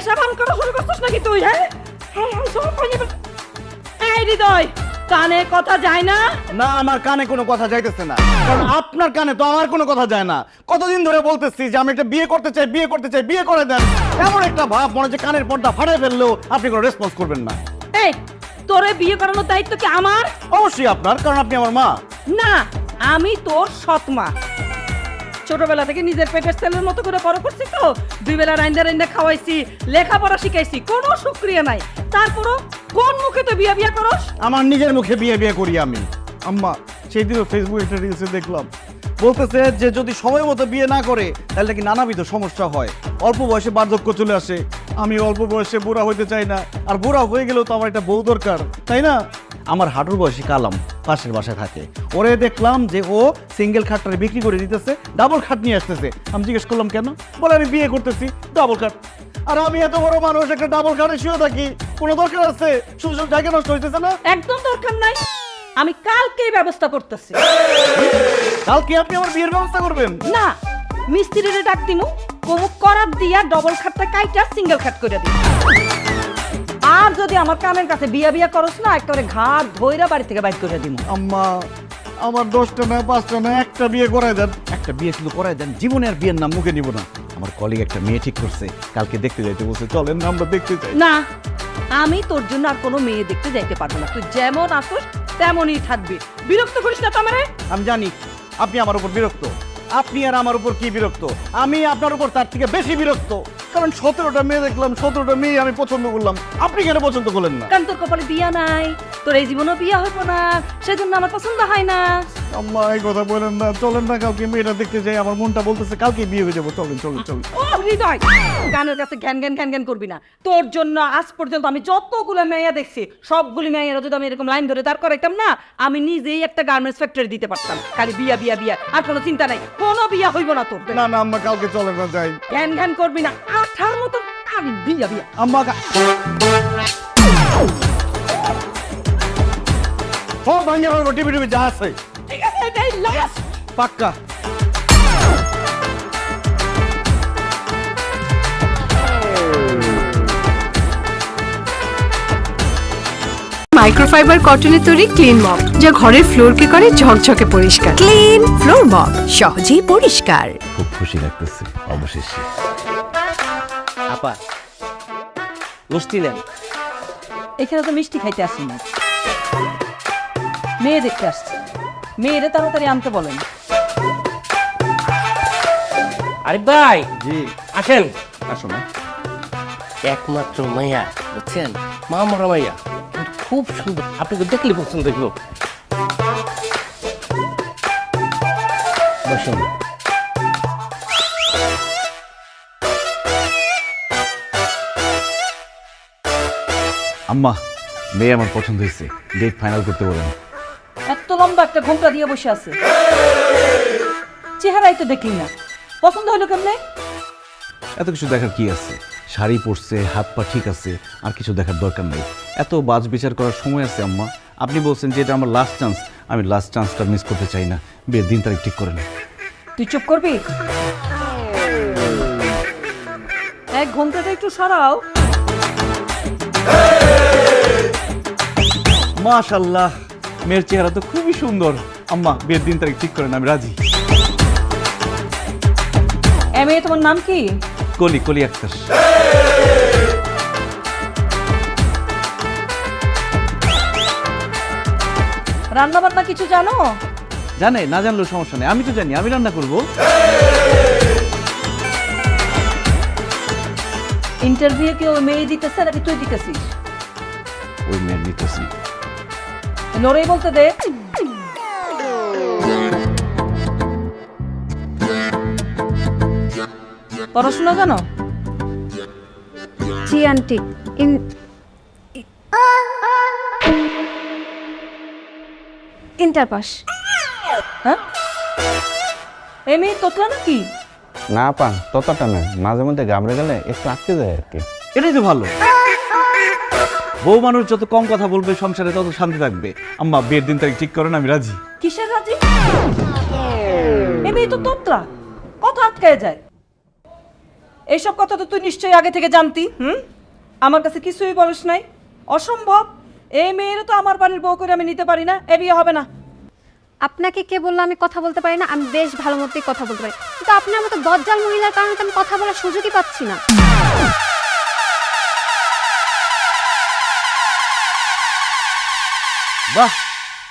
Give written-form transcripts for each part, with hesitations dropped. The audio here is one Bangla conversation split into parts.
নেশা ভান করা শুরু করছিস নাকি তুই? হ্যাঁ এই হৃদয়, কানে কথা যায় না? না, আমার কানে কোনো কথা যাইতেছে না, কারণ আপনার কানে তো আমার কোনো কথা যায় না। কতদিন ধরে বলতেছি যে আমি একটা বিয়ে করতে চাই, বিয়ে করতে চাই, বিয়ে করে দেন। এমন একটা ভাব মনে হচ্ছে কানের পর্দা ফাটাই ফেললেও আপনি কোনো রেসপন্স করবেন না। এই, তোরে বিয়ে করানোর দায়িত্ব কি আমার? অবশ্যই আপনার, কারণ আপনি আমার মা। না, আমি তোর সৎ মা। ছোটবেলা থেকে নিজের পেটের ছেলের মতো করে বড় করছি তো, 2 বেলা রাইন্দা রাইন্দা খাওয়াইছি, লেখাপড়া শিখাইছি, কোনো শুক্রিয়া নাই। তারপরও কোন মুখে তো বিয়া বিয়া করস? আমার নিজের মুখে বিয়ে বিয়ে করি আমি। আম্মা, সেই দিনও ফেসবুকে একটা রিলসে দেখলাম, বলতেছে যে যদি সময় মতো বিয়ে না করে তাহলে কি নানাবিধ সমস্যা হয়, অল্প বয়সে বার্ধক্য চলে আসে। আমি অল্প বয়সে বুড়া হইতে চাই না, আর বুড়া হয়ে গেলেও তো আমার একটা বউ দরকার, তাই না? আমার হাঁটুর বয়সী কালাম পাশের বাসায় থাকে, ওরে দেখলাম যে ও সিঙ্গেল খাটটারে বিক্রি করে দিতেছে, ডাবল খাট নিয়ে আসতেছে। আমি জিজ্ঞেস করলাম কেন? বলে আমি বিয়ে করতেছি, ডাবল খাট। আর আমি এত বড় মানুষ, একটা ডাবল খাটে শুয়ে থাকি, কোনো দরকার আছে? শুধু শুধু জায়গা নষ্ট হইতেছে না? একদম দরকার নাই, আমি কালকেই ব্যবস্থা করতেছি। কালকে আপনি আমার বিয়ের ব্যবস্থা করবেন? না, মিস্ত্রিরে ডাক দিমু, কোমুক করার দিয়া ডবল খাটটা কাইটা সিঙ্গেল খাট করে দিই। আর যদি আমার কানের কাছে বিয়া বিয়া করস না, একেবারে ঘাট ধইরা বাড়ি থেকে বাইর করে দিমু। আম্মা, আমার 10টা না 5টা না, একটা বিয়ে করায় দেন, একটা বিয়ে শুধু করায় দেন, জীবনে আর বিয়ের নাম মুখে নিব না। আমার কলিগ একটা মেয়ে ঠিক করছে, কালকে দেখতে যাইতে বলছে, চলেন না আমরা দেখতে যাই। না, আমি তোর জন্য আর কোনো মেয়ে দেখতে যাইতে পারবো না। তুই যেমন আসোস তেমনই থাকবি। বিরক্ত করিস না তো আমারে। আমি জানি আপনি আমার উপর বিরক্ত, আপনি আর আমার উপর কি বিরক্ত? আমি আপনার উপর তার থেকে বেশি বিরক্ত, কারণ 17টা মেয়ে দেখলাম, 17টা মেয়ে আমি পছন্দ করলাম, আপনি কেন পছন্দ করলেন না? কারণ তোর কপালে বিয়া নাই, তোর এই জীবনেও বিয়া হইব না, সেজন্য আমার পছন্দ হয় না। আম্মা, এই কথা বলেন না, চলেন না কালকে মেয়েটা দেখতে যাই। আমার মনটা বলতেছে কালকে বিয়ে হয়ে যাবো, চলেন চলেন চলেন। ও হৃদয়, গানের কাছে ঘ্যান ঘ্যান ঘ্যান ঘ্যান করবি না। তোর জন্য আজ পর্যন্ত আমি যতগুলো মেয়া দেখছি, সবগুলি মেয়েরা যদি আমি এরকম লাইন ধরে দাঁড় করাইতাম না, আমি নিজেই একটা গার্মেন্টস ফ্যাক্টরি দিতে পারতাম। খালি বিয়া বিয়া বিয়া, আর কোনো চিন্তা নাই, কোনো বিয়া হইব না তোর। না না আম্মা, কালকে চলেন না, যাই। ঘ্যান ঘ্যান করবি না, আঠার মতো খালি বিয়া বিয়া। আম্মা, সব ভাঙে ফেলবো, টিভি টিভি যা আছে। ঠিক আছে, এটাই লাস্ট। পাক্কা। মাইক্রোফাইবার কটনের তৈরি ক্লিন মপ, যা ঘরের ফ্লোরকে করে ঝকঝকে পরিষ্কার। ক্লিন ফ্লোর মপ, সহজেই পরিষ্কার। খুব খুশি লাগতেছে অবশেষে। আপা, মিষ্টি নেন। এখানে তো মিষ্টি খাইতে আসি না, মেয়ে দেখতে আসছে। মেয়েরে তাড়াতাড়ি আনতে বলেন। আরিফ ভাই, জি, আসেন। আসো না। একমাত্র মাইয়া, বুঝছেন, মা মরা মাইয়া, কিন্তু খুব সুন্দর, আপনাকে দেখলে পছন্দ হইব। বসুন। আম্মা, মেয়ে আমার পছন্দ হয়েছে, ডেট ফাইনাল করতে বলেন। এত লম্বা একটা ঘোমটা দিয়ে বসে আছে, চেহারাই তো দেখলি না, পছন্দ হলো কেমনে? এত কিছু দেখার কি আছে? শাড়ি পরছে, হাত পা ঠিক আছে, আর কিছু দেখার দরকার নেই। এত বাজ বিচার করার সময় আছে আম্মা? আপনি বলছেন যে এটা আমার লাস্ট চান্স, আমি লাস্ট চান্সটা মিস করতে চাই না। বিয়ের দিন তারিখ ঠিক করেন। তুই চুপ করবি? এক ঘোমটাটা একটু সরাও। মাশাআল্লাহ, মেয়ের চেহারা তো খুবই সুন্দর। আম্মা, বিয়ের দিন তারিখ ঠিক করেন, আমি রাজি। মেয়ে, তোমার নাম কি? কলি, কলি আক্তার। রান্না বান্না কিছু জানো? জানে, না জানলেও সমস্যা নেই, আমি তো জানি, আমি রান্না করবো। ইন্টারভিউ কি ওই মেয়ে দিতেছে নাকি তুই দিতেছিস? ওই মেয়ের নিতেছি। নরেই বলতে দে। পড়াশোনা জানো? জি আন্টি, ইন্টার পাস। হ্যাঁ, এই মেয়ে তোতলা নাকি? না পা, ততটা না, মাঝে মধ্যে ঘাবড়ে গেলে একটু আটকে যায় আর কি। এটাই তো ভালো। বউ মানুষ যত কম কথা বলবে সংসারে তত শান্তি থাকবে। আম্মা, বিয়ের দিন তারিখ ঠিক করেন, আমি রাজি। কিসের রাজি? এই মেয়ে তো তোতলা, কথা আটকায় যায়। এইসব কথা তো তুই নিশ্চয়ই আগে থেকে জানতি। আমার কাছে কিছুই বলিস নাই। অসম্ভব, এই মেয়েরও তো আমার বাড়ির বউ করে আমি নিতে পারি না, এ বিয়ে হবে না। আপনাকে কে বললো আমি কথা বলতে পারি না? আমি বেশ ভালো মতোই কথা বলতে পারি, কিন্তু আপনার মতো দজ্জাল মহিলার কারণে তো আমি কথা বলার সুযোগই পাচ্ছি না। বাহ,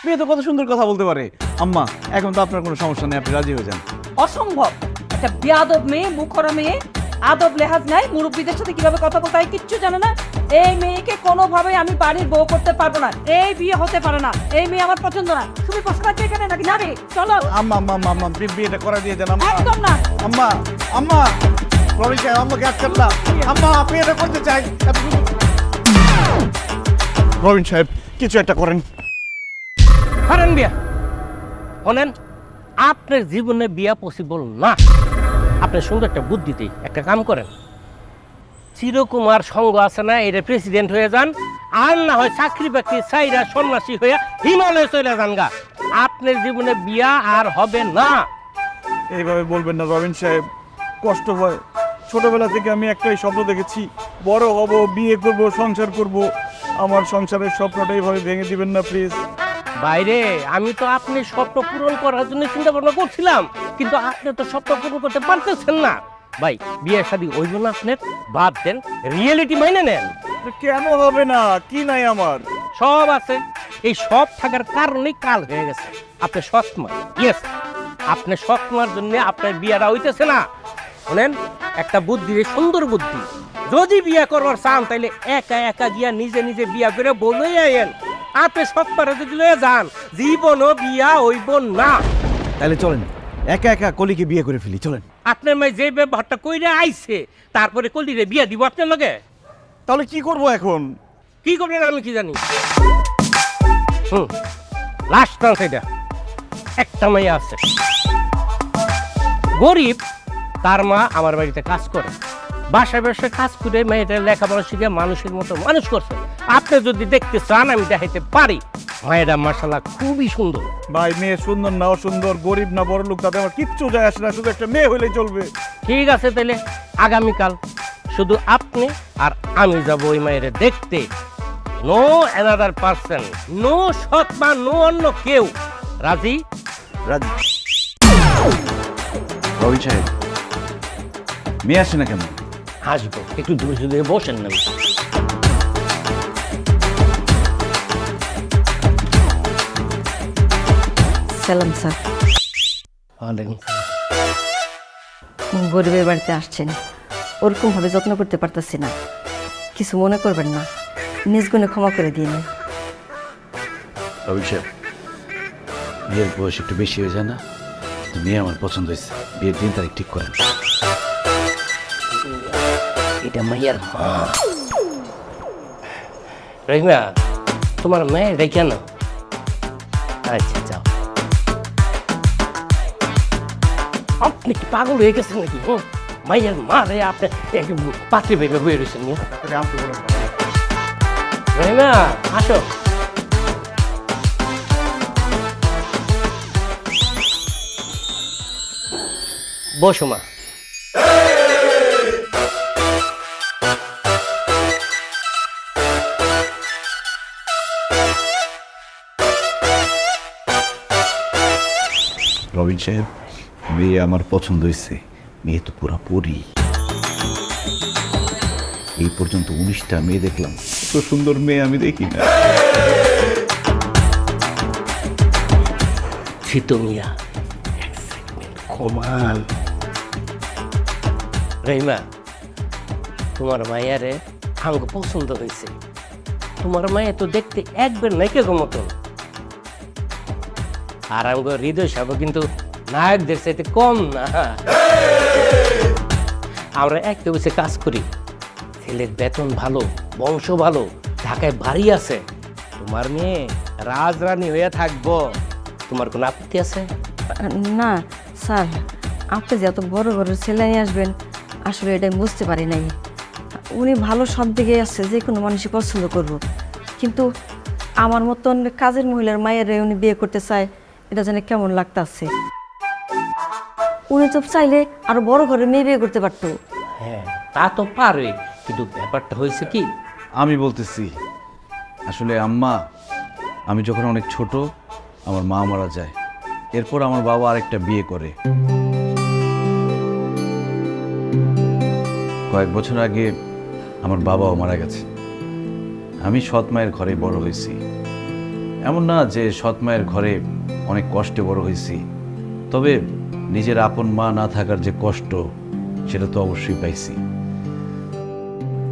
মেয়ে তো কত সুন্দর কথা বলতে পারে। আম্মা, এখন তো আপনার কোনো সমস্যা নেই, আপনি রাজি হয়ে যান। অসম্ভব, একটা বেয়াদব মেয়ে, মুখরা মেয়ে, আদব লেহাজ নাই, মুরব্বীদের সাথে কিভাবে কথা বলতে হয় কিচ্ছু জানে না। এই মেয়েকে কোনোভাবেই আমি বাড়ির বউ করতে পারবো না। এই বিয়ে হতে পারে না, এই মেয়ে আমার পছন্দ না। তুমি পছন্দ আছে এখানে নাকি? না রে, চলো। আম্মা আম্মা আম্মা আম্মা, প্লিজ বিয়েটা করে দিয়ে যান আম্মা। একদম না। আম্মা আম্মা, রবি সাহেব আম্মাকে আটকান না। আম্মা, আপনি এটা করতে চাই। রবিন সাহেব, কিছু একটা করেন। করেন বিয়া। শোনেন, আপনার জীবনে বিয়া পসিবল না। আপনার সুন্দর একটা বুদ্ধিতে একটা কাম করেন, চিরকুমার সঙ্গ আছে না, এটা প্রেসিডেন্ট হয়ে যান, আর না হয় চাকরি বাকরি চাইরা সন্ন্যাসী হয়ে হিমালয়ে চলে যান গা। আপনার জীবনে বিয়া আর হবে না। এইভাবে বলবেন না রবিন সাহেব, কষ্ট হয়। ছোটবেলা থেকে আমি একটাই স্বপ্ন দেখেছি, বড় হব, বিয়ে করব, সংসার করব। আমার সংসারের স্বপ্নটা এইভাবে ভেঙে দিবেন না প্লিজ। বাইরে আমি তো আপনি স্বপ্ন পূরণ করার জন্য চিন্তা ভাবনা করছিলাম, কিন্তু আপনি তো স্বপ্ন পূরণ করতে পারতেছেন না। ভাই, বিয়ে শাদী হইব না আপনার, বাদ দেন, রিয়েলিটি মাইনে নেন। কেন হবে না? কি নাই আমার? সব আছে। এই সব থাকার কারণেই কাল হয়ে গেছে। আপনি সৎমা, ইয়েস, আপনি সৎমার জন্য আপনার বিয়েটা হইতেছে না। শোনেন, একটা বুদ্ধি, সুন্দর বুদ্ধি, যদি বিয়ে করবার চান তাইলে একা একা গিয়া নিজে নিজে বিয়া করে বলেই আইন। আপনি সৎমারে যদি লয়ে যান, জীবনও বিয়া হইব না। তাহলে চলেন, একা একা কলিকে বিয়ে করে ফেলি, চলেন। আপনার মেয়ে যে ব্যবহারটা কইরে আইছে, তারপরে কলিরে বিয়া দিব আপনার লগে। তাহলে কি করব এখন? কি করবেন আমি কি জানি। লাস্ট চান্স এটা। একটা মেয়ে আছে, গরিব, তার মা আমার বাড়িতে কাজ করে, বাসায় বাসায় কাজ করে মেয়েটা লেখাপড়া শিখে মানুষের মতো মানুষ করছে। আপনি যদি দেখতে চান আমি দেখাইতে পারি। মেয়েটা মাশাআল্লাহ খুবই সুন্দর। ভাই, মেয়ে সুন্দর না অসুন্দর, গরিব না বড় লোক, তাতে আমার কিচ্ছু যায় আসে না, শুধু একটা মেয়ে হইলেই চলবে। ঠিক আছে, তাহলে আগামীকাল শুধু আপনি আর আমি যাব ওই মেয়েরে দেখতে। নো অ্যানাদার পারসন, নো সৎমা, নো অন্য কেউ। রাজি? রাজি। রবিন সাহেব, মেয়ে আসে না কেন? আসবো, একটু দূরে দূরে বসেন না। সালাম স্যার। গরিবের বাড়িতে আসছেন, ওরকম ভাবে যত্ন করতে পারতেছি না, কিছু মনে করবেন না, নিজ গুণে ক্ষমা করে দিন। রবি সাহেব, বিয়ের বয়স একটু বেশি হয়ে যায় না? তো মেয়ে আমার পছন্দ হয়েছে, বিয়ের দিন তারিখ ঠিক করেন। এটা মাইয়ার মা। রহিমা, তোমার মেয়ে রেখে না? আচ্ছা, যাও। আপনি কি পাগল হয়ে গেছেন নাকি? মাইয়ার মা রে, আপনি পাত্রী ভেবে বয়ে রয়েছেন। রহিমা, আসো। বসো মা। রবিন সাহেব, মেয়ে আমার পছন্দ হয়েছে, মেয়ে তো পুরা পরি। এই পর্যন্ত 19টা মেয়ে দেখলাম, এত সুন্দর মেয়ে আমি দেখি না। ছিতো মিয়া, কমাল। রহিমা, তোমার মায়ারে আঙ্গ পছন্দ হয়েছে। তোমার মায়া তো দেখতে একবার নায়িকা মতন, আর আঙ্গ হৃদয় সাহেব কিন্তু নায়কদের চাইতে কম না। আমরা একটা বসে কাজ করি, ছেলের বেতন ভালো, বংশ ভালো, ঢাকায় বাড়ি আছে। তোমার মেয়ে রাজরানী হয়ে থাকবো। তোমার কোনো আপত্তি আছে? না স্যার, আপনি যে এত বড় ঘরের ছেলে নিয়ে আসবেন, আসলে এটা আমি বুঝতে পারি নাই। উনি ভালো সব দিকে আসছে, যে কোনো মানুষই পছন্দ করব, কিন্তু আমার মতন কাজের মহিলার মায়ের উনি বিয়ে করতে চায়, এটা যেন কেমন লাগতেছে। উনি তো চাইলে আরো বড় ঘরে মেয়ে বিয়ে করতে পারতো। হ্যাঁ তা তো পারে, কিন্তু ব্যাপারটা হয়েছে কি, আমি বলতেছি আসলে আম্মা, আমি যখন অনেক ছোট আমার মা মারা যায়, এরপর আমার বাবা আরেকটা বিয়ে করে। কয়েক বছর আগে আমার বাবাও মারা গেছে। আমি সৎ মায়ের ঘরে বড় হয়েছি। এমন না যে সৎ মায়ের ঘরে অনেক কষ্টে বড় হয়েছি, তবে নিজের আপন মা না থাকার যে কষ্ট সেটা তো অবশ্যই পাইছি।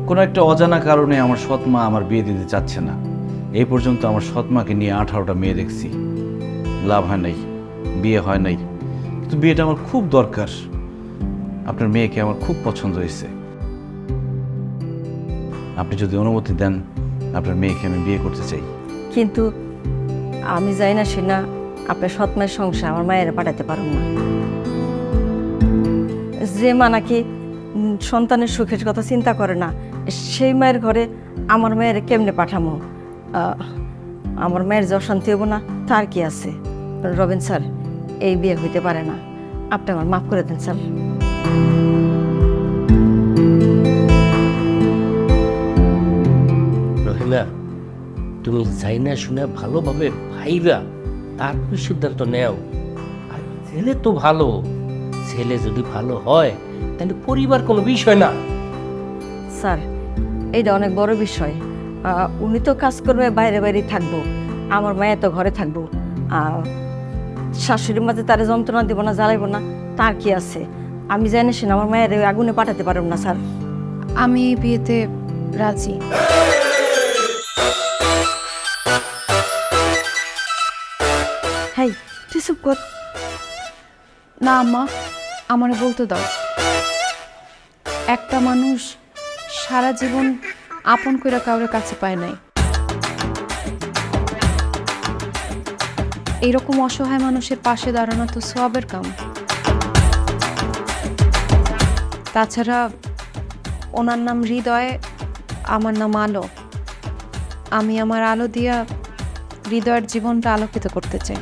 কোনো একটা অজানা কারণে আমার সৎ মা আমার বিয়ে দিতে চাচ্ছে না। এই পর্যন্ত আমার সৎ মাকে নিয়ে 18টা মেয়ে দেখছি, লাভ হয় নাই, বিয়ে হয় নাই। কিন্তু বিয়েটা আমার খুব দরকার। আপনার মেয়েকে আমার খুব পছন্দ হয়েছে। আপনি যদি অনুমতি দেন, আপনার মেয়েকে আমি বিয়ে করতে চাই। কিন্তু আমি যাই না সে না আপনার সৎ মায়ের সংসার আমার মায়ের পাঠাতে পারব না। যে মা নাকি সন্তানের সুখের কথা চিন্তা করে না, সেই মায়ের ঘরে আমার মায়ের কেমনে পাঠামো? আমার মায়ের যে অশান্তি হবো না তার কি আছে? রবিন স্যার, এই বিয়ে হইতে পারে না, আপনি আমার মাফ করে দেন স্যার। রহিমা, তুমি যাই না শুনে ভালোভাবে ভাইরা তারপর সিদ্ধান্ত নেও। আর ছেলে তো ভালো, ছেলে যদি ভালো হয় তাহলে পরিবার কোনো বিষয় না। স্যার, এইটা অনেক বড় বিষয়। উনি তো কাজ করবে, বাইরে বাইরে থাকবো, আমার মায়ে তো ঘরে থাকবো। শাশুড়ির মাঝে তারে যন্ত্রণা দেবো না, জ্বালাইবো না, তার কি আছে? আমি জানি সে আমার মায়ের আগুনে পাঠাতে পারব না স্যার। আমি এই বিয়েতে রাজি। হ্যাঁ, তুই চুপ কর। না আম্মা, আমারে বলতে দাও। একটা মানুষ সারা জীবন আপন কইরা কাউরে কাছে পায় নাই। এরকম অসহায় মানুষের পাশে দাঁড়ানো তো সওয়াবের কাম। তাছাড়া ওনার নাম হৃদয়, আমার নাম আলো। আমি আমার আলো দিয়া হৃদয়ের জীবনটা আলোকিত করতে চাই।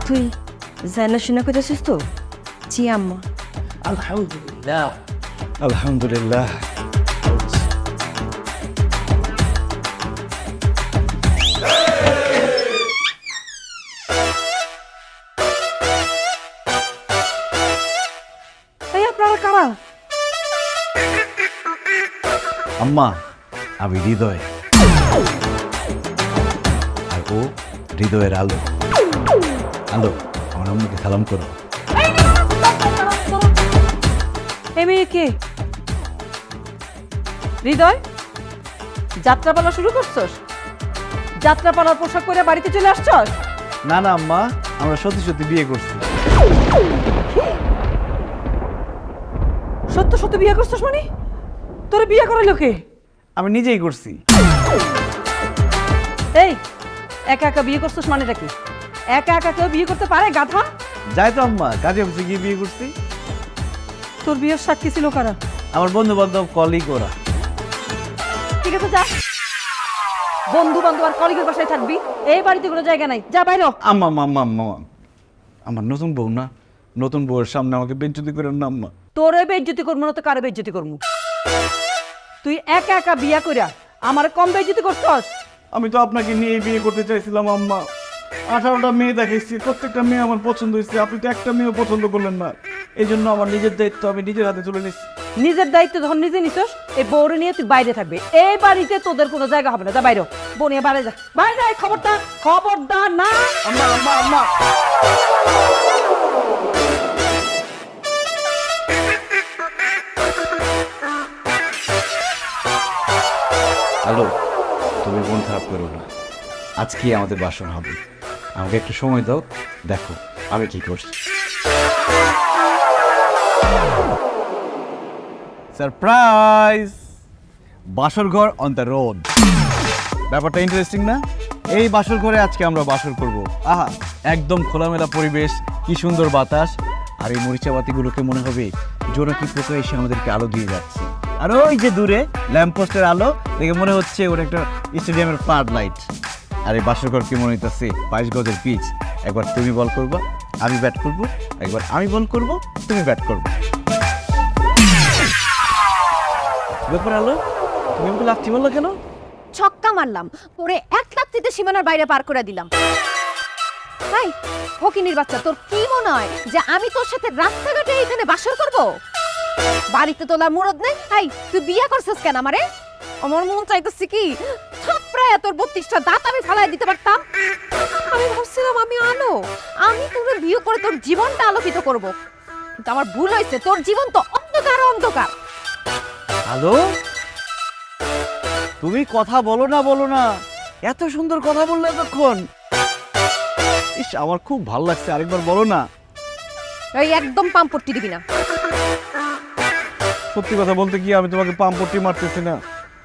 তুই জানা শুনে কইতেছিস তো? জি আম্মা। আলহামদুলিল্লাহ। আলহামদুলিল্লাহ। এই আপনারা কারা? আম্মা, আমি হৃদয়, আর ও হৃদয়ের আলো। আলো, আমার আম্মুকে সালাম করো। এই মেয়ে কে? হৃদয়, যাত্রাপালা শুরু করছস? যাত্রাপালার পোশাক পরে বাড়িতে চলে আসছস? না না আম্মা, আমরা সত্যি সত্যি বিয়ে করছি। সত্য সত্য বিয়ে করছস মানে? তোরে বিয়ে করাইলো কে? আমি নিজেই করছি। এই, একা একা বিয়ে করছস মানেটা কি? একা একা কেউ বিয়ে করতে পারে গাধা? যাই তো আম্মা, কাজে অফিসে গিয়ে বিয়ে করছি। তোর বিয়ের সাক্ষী ছিল কারা? আমার বন্ধু বান্ধব, কলিগ ওরা। ঠিক আছে, যা। বন্ধু বান্ধব আর কলিগের বাসায় থাকবি, এই বাড়িতে কোনো জায়গা নাই, যা বাইরে হ। আম্মা আম্মা আম্মা, আমার নতুন বউ না, নতুন বউয়ের সামনে আমাকে বেজ্জতি করেন না আম্মা। তোরে বেইজ্জতি করবো না তো কারে বেইজ্জতি করবো? তুই একা একা বিয়া কইরা আমারে কম বেইজ্জতি করছস? আমি তো আপনাকে নিয়ে বিয়ে করতে চাইছিলাম আম্মা। 18টা মেয়ে দেখাইছি, প্রত্যেকটা মেয়ে আমার পছন্দ হয়েছে, আপনি তো একটা মেয়েও পছন্দ করলেন না। এই জন্য আমার নিজের দায়িত্ব আমি নিজের হাতে তুলে নিচ্ছি। নিজের দায়িত্ব যখন নিজে নিছস, এই বউরে নিয়ে তুই বাইরে থাকবে। এই বাড়িতে তোদের কোনো জায়গা হবে না, যা বাইরে। বউ নিয়ে বাইরে যা, বাইরে যা। খবরদার, খবরদার না। আম্মা আম্মা আম্মা। হ্যালো, তুমি মন খারাপ করো না, আজকে আমাদের বাসন হবে। আমাকে একটু সময় দাও, দেখো আমি কি করছি। সারপ্রাইজ! বাসর ঘর অন দ্য রোড। ব্যাপারটা ইন্টারেস্টিং না? এই বাসর ঘরে আজকে আমরা বাসর করব। আহা, একদম খোলামেলা পরিবেশ, কি সুন্দর বাতাস, আর এই মরিচা বাতিগুলোকে মনে হবে জোনাকি পোকা এসে আমাদেরকে আলো দিয়ে যাচ্ছে। আর ওই যে দূরে ল্যাম্পপোস্টের আলো দেখে মনে হচ্ছে ওটা একটা স্টেডিয়ামের ফ্লাড লাইট। আর এই বাসর ঘর কি মনে হইতেছে 22 গজের পিচ, একবার তুমি বল করবা, আমি ব্যাট করব, একবার আমি বল করব, তুমি ব্যাট করবে। ব্যাপার আলো, তুমি আমাকে লাথি মারলো কেন? ছক্কা মারলাম, পরে এক লাত্তিতে সীমানার বাইরে পার করে দিলাম। হাই ফকিনির বাচ্চা, তোর কি মনে হয় যে আমি তোর সাথে রাস্তাঘাটে এখানে বাসর করব? বাড়িতে তোলার মুরদ নেই? হাই তুই বিয়ে করছিস কেন আমারে? আমার মন চাইতেছে কি থাপড়ায় তোর 32টা দাঁত আমি ফালাই দিতে পারতাম। আমি ভাবছিলাম আমি আলো, আমি তোকে বিয়ে করে তোর জীবনটা আলোকিত করব, কিন্তু আমার ভুল হয়েছে। তোর জীবন তো অন্ধকার অন্ধকার। হ্যালো, তুমি কথা বলো না, এত সুন্দর কথা বললে এতক্ষণ। ইস, আমার খুব ভালো লাগছে, আরেকবার বলো না। এই একদম পাম্পট্টি দিবি না। সত্যি কথা বলতে কি, আমি তোমাকে পাম্পটি মারতেছি না,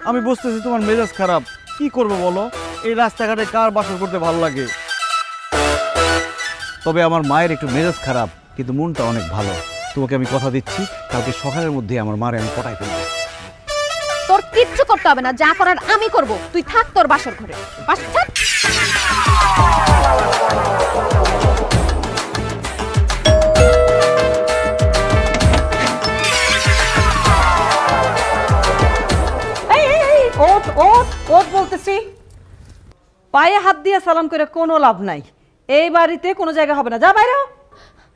আমি বুঝতেছি তোমার মেজাজ খারাপ। কি করবো বলো, এই রাস্তাঘাটে কার বাসর করতে ভালো লাগে? তবে আমার মায়ের একটু মেজাজ খারাপ, কিন্তু মনটা অনেক ভালো। তোমাকে আমি কথা দিচ্ছি, কালকে সকালের মধ্যে আমার মারে আমি পটাই ফেলবো। তোর কিচ্ছু করতে হবে না, যা করার আমি করব। তুই থাক তোর বাসর ঘরে। ওট ওট ওট বলতেছি, পায়ে হাত দিয়ে সালাম করে কোনো লাভ নাই। এই বাড়িতে কোনো জায়গা হবে না, যা বাইরে হ।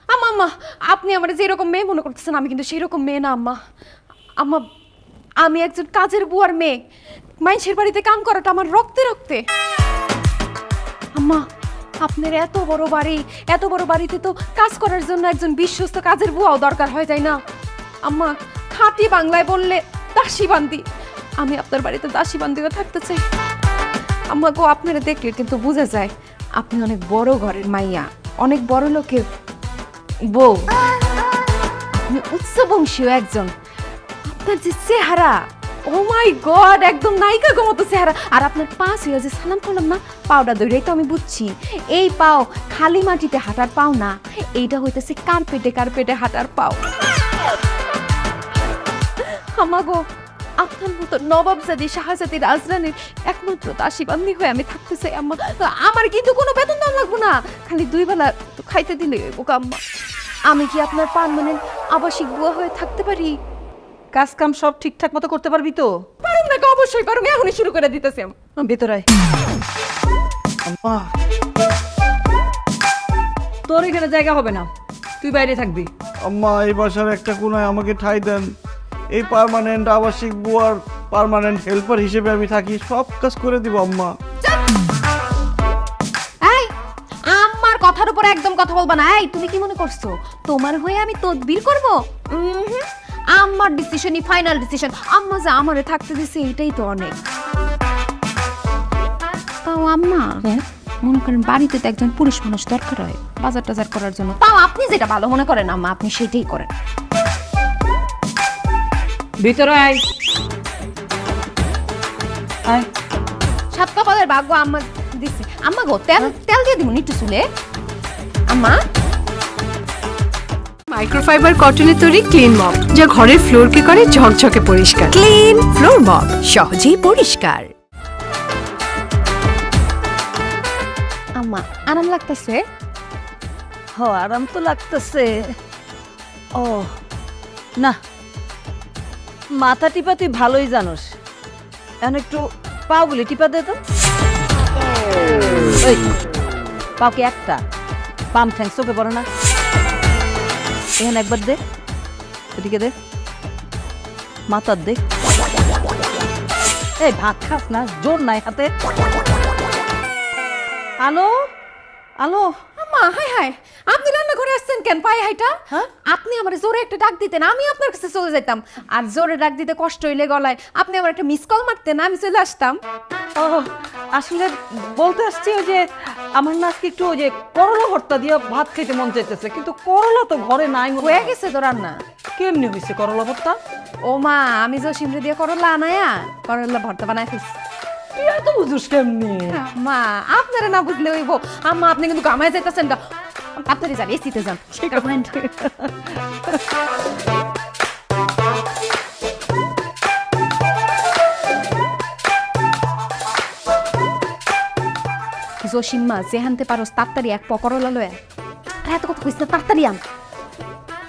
আম্মা আম্মা, আপনি আমার যেরকম মেয়ে মনে করতেছেন, আমি কিন্তু সেই রকম মেয়ে না আম্মা। আম্মা, আমি একজন কাজের বুয়ার মেয়ে। মানুষের বাড়িতে কাম করাটা আমার রক্তে রক্তে। আম্মা, আপনার এত বড় বাড়ি, এত বড় বাড়িতে তো কাজ করার জন্য একজন বিশ্বস্ত কাজের বুয়াও দরকার হয়, তাই না? আম্মা, খাঁটি বাংলায় বললে দাসী বান্দি। আমি আপনার বাড়িতে দাসী বান্দিও থাকতে চাই। আম্মা গো, আপনারা দেখলে কিন্তু বোঝা যায় আপনি অনেক বড় ঘরের মাইয়া, অনেক বড় লোকের বউ। আপনি উচ্চ বংশীয় একজন। আপনার যে চেহারা, ও মাই গড, একদম নায়িকা গো মতো চেহারা। আর আপনার পা ছিল যে সালাম করলাম না, পাওটা দৌড়াই তো আমি বুঝছি। এই পাও খালি মাটিতে হাঁটার পাও না, এইটা হইতেছে কার্পেটে হাঁটার পাও। আমাগো, আপনার মতো নবাবজাদি শাহজাদি রাজরানীর একমাত্র দাসী বান্দি হয়ে আমি থাকতে চাই আম্মা। আমার কিন্তু কোনো বেতন দাম লাগবো না, খালি 2 বেলা খাইতে দিলে ওকে আম্মা। আমি কি আপনার পার্মানেন্ট আবাসিক বুয়া হয়ে থাকতে পারি? কাজ কাম সব ঠিকঠাক মতো করতে পারবি তো? পারুম না, অবশ্যই পারুম, এখনই শুরু করে দিতেছি। ভেতরে তোর এখানে জায়গা হবে না, তুই বাইরে থাকবি। আম্মা, এই বাসার একটা কোনায় আমাকে ঠাই দেন। এই পার্মানেন্ট আবাসিক বুয়ার পার্মানেন্ট হেল্পার হিসেবে আমি থাকি, সব কাজ করে দিব আম্মা। এই, আমার কথার উপর একদম কথা বলবা না। এই, তুমি কি মনে করছো তোমার হয়ে আমি তদবির করব? আমার ডিসিশনই ফাইনাল ডিসিশন। আম্মা যা আমারে থাকতে দিছে এটাই তো অনেক। তাও আম্মা, মনে করেন বাড়িতে তো একজন পুরুষ মানুষ দরকার হয় বাজার টাজার করার জন্য। তাও আপনি যেটা ভালো মনে করেন আম্মা, আপনি সেটাই করেন। ভিতরে আয়। আয়। 7 কপালের ভাগ্য আম্মা দিছে। আম্মা গো, তেল দিয়ে দিব একটু চুলে। আম্মা, মাইক্রোফাইবার কটনের তৈরি ক্লিন মপ, যা ঘরের ফ্লোরকে করে ঝকঝকে পরিষ্কার। ক্লিন ফ্লোর মপ, সহজেই পরিষ্কার। আম্মা আরাম লাগতেছে? আরাম তো লাগতেছে। ও না, মাথা টিপা তুই ভালোই জানোস, এখন একটু পাগুলি টিপা দে তো। পাও কি একটা? পাম ঠ্যাং চোখে পড়ে না? এখানে একবার দে, এদিকে দে, মাথার দে। এই ভাত খাস না, জোর নাই হাতে। আলো আলো, আম্মা, হাই হাই, আপনি রান্নাঘরে আসছেন কেন পায়ে হাইটা? আপনি আমার জোরে একটা ডাক দিতেন, আমি আপনার কাছে চলে যেতাম। আর জোরে ডাক দিতে কষ্ট হইলে গলায় আপনি আমার একটা মিস কল মারতেন, আমি চলে আসতাম। ও আসলে বলতে আসছি ওই যে আমার না আজকে একটু ওই যে করলা ভর্তা দিয়ে ভাত খেতে মন চাইতেছে, কিন্তু করলা তো ঘরে নাই। হয়ে গেছে তো রান্না? কেমনি হয়েছে করলা ভর্তা? ও মা, আমি জসিমরে দিয়ে করলা আনায়া করলা ভর্তা বানাই ফেলছি। তুই এত বুঝুস কেমনি? মা, আপনারা না বুঝলে হইব। আম্মা, আপনি কিন্তু গামায় যাইতেছেন না, তাড়াতাড়ি যান, এসিতে যান। জসিম্মা যেহানতে পারোস তাড়াতাড়ি এক পকরলা লয়া আর এত কথা কইস না, তাড়াতাড়ি আন।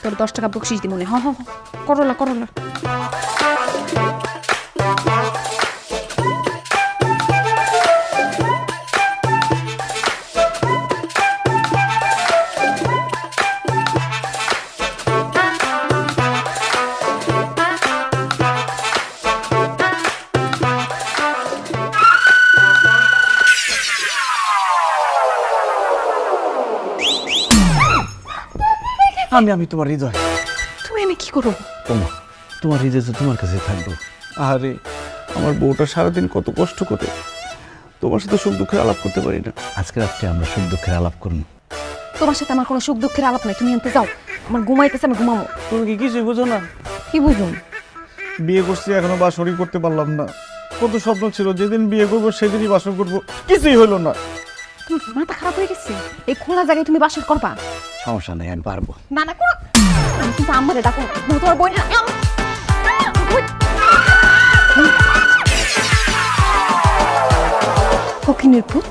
তোর 10 টাকা বকশিস দি মনে। হ হ হ, করলা করলা। আমি তোমার হৃদয়। তুমি এনে কি করো? তোমার হৃদয় তো তোমার কাছে থাকবো। আরে আমার বউটা সারাদিন কত কষ্ট করে, তোমার সাথে সুখ দুঃখের আলাপ করতে পারি না। আজকে রাত্রে আমরা সুখ দুঃখের আলাপ করবো। তোমার সাথে আমার কোনো সুখ দুঃখের আলাপ নাই, তুমি আনতে যাও। আমার ঘুমাইতেছে, আমি ঘুমাবো। তুমি কি কিছুই বুঝো না? কি বুঝুন? বিয়ে করছি এখনো বাসরই করতে পারলাম না। কত স্বপ্ন ছিল, যেদিন বিয়ে করবো সেদিনই বাসর করবো, কিছুই হলো না। তুমি মাথা খারাপ হয়ে গেছে? এই খোলা জায়গায় তুমি বাসর করবা? সমস্যা নেই, আমি পারবো। না না করো, আমি কিন্তু আমারে ডাকো, তোমার বই না। ফকিনের পুত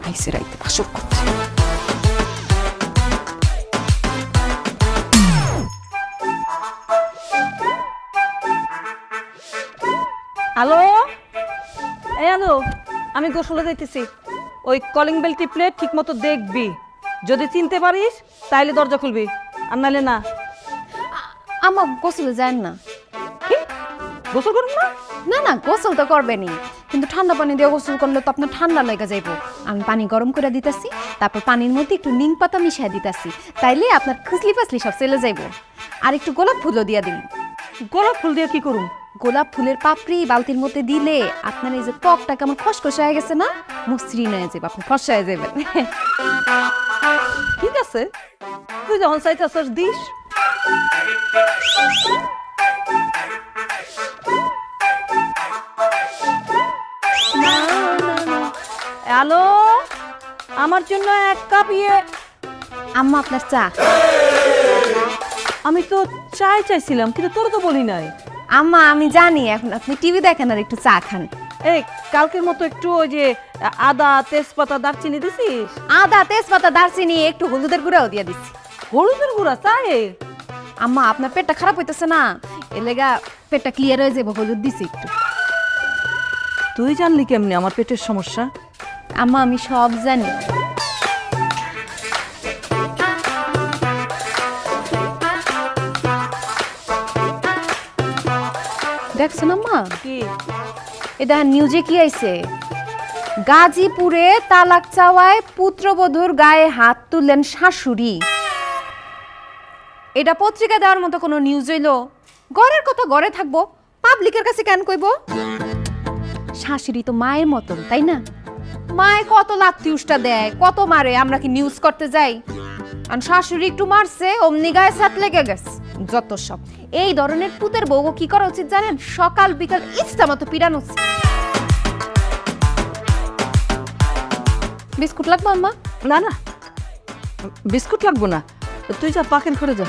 আইসে রাইতে বাসর করছে। হ্যালো, এই হ্যালো, আমি গোসলে যাইতেছি। ওই কলিং বেল টিপলে ঠিক মতো দেখবি, যদি চিনতে পারিস তাইলে দরজা খুলবি, আর নাহলে না। আমার গোসলে যায় না। কি গোসল করুন না? না না, গোসল তো করবেনি, কিন্তু ঠান্ডা পানি দিয়ে গোসল করলে তো আপনার ঠান্ডা লেগে যাইব। আমি পানি গরম করে দিতেছি, তারপর পানির মধ্যে একটু নিম পাতা মিশিয়ে দিতেছি, তাইলে আপনার খুসলি ফাসলি সব চলে যাইব। আর একটু গোলাপ ফুলও দিয়ে দিন। গোলাপ ফুল দিয়ে কি করুন? গোলাপ ফুলের পাপড়ি বালতির মধ্যে দিলে আপনার এই যে ত্বকটা কেমন খসখস হয়ে গেছে না, মসৃণ হয়ে যাবে, আপনি ফর্সা হয়ে যাবেন। ঠিক আছে, তুই যখন চাইতেছিস দিস। হ্যালো, আমার জন্য 1 কাপ আম্মা আপনার চা। আমি তো চাই চাইছিলাম, কিন্তু তোর তো বলি নাই। আম্মা আমি জানি এখন আপনি টিভি দেখেন আর একটু চা খান। এই কালকের মতো একটু ওই যে আদা তেজপাতা দারচিনি দিছিস? আদা তেজপাতা দারচিনি একটু হলুদের গুঁড়াও দিয়ে দিচ্ছি। হলুদের গুঁড়া চায়ে? আম্মা আপনার পেটটা খারাপ হইতেছে না, এলেগা পেটটা ক্লিয়ার হয়ে যাবো, হলুদ দিছি একটু। তুই জানলি কেমনি আমার পেটের সমস্যা? আম্মা আমি সব জানি। দেখছো না আম্মা, কি এটা নিউজে কি আইছে? গাজীপুরে তালাক চাওয়ায় পুত্রবধূর গায়ে হাত তুললেন শাশুড়ি। এটা পত্রিকা দেওয়ার মতো কোনো নিউজ হইলো? ঘরের কথা ঘরে থাকবো, পাবলিকের কাছে কেন কইব? শাশুড়ি তো মায়ের মতন, তাই না? মায়ে কত লাত্তি উষ্টা দেয়, কত মারে, আমরা কি নিউজ করতে যাই? আর শাশুড়ি একটু মারছে, অমনি গায়ে সাত লেগে গেছে। যত সব এই ধরনের পুতের বউ কি করা উচিত জানেন? সকাল বিকাল ইচ্ছা মতো পিড়ানো উচিত। বিস্কুট লাগবে আম্মা? না না, বিস্কুট লাগবো না, তুই যা পাকের ঘরে যা।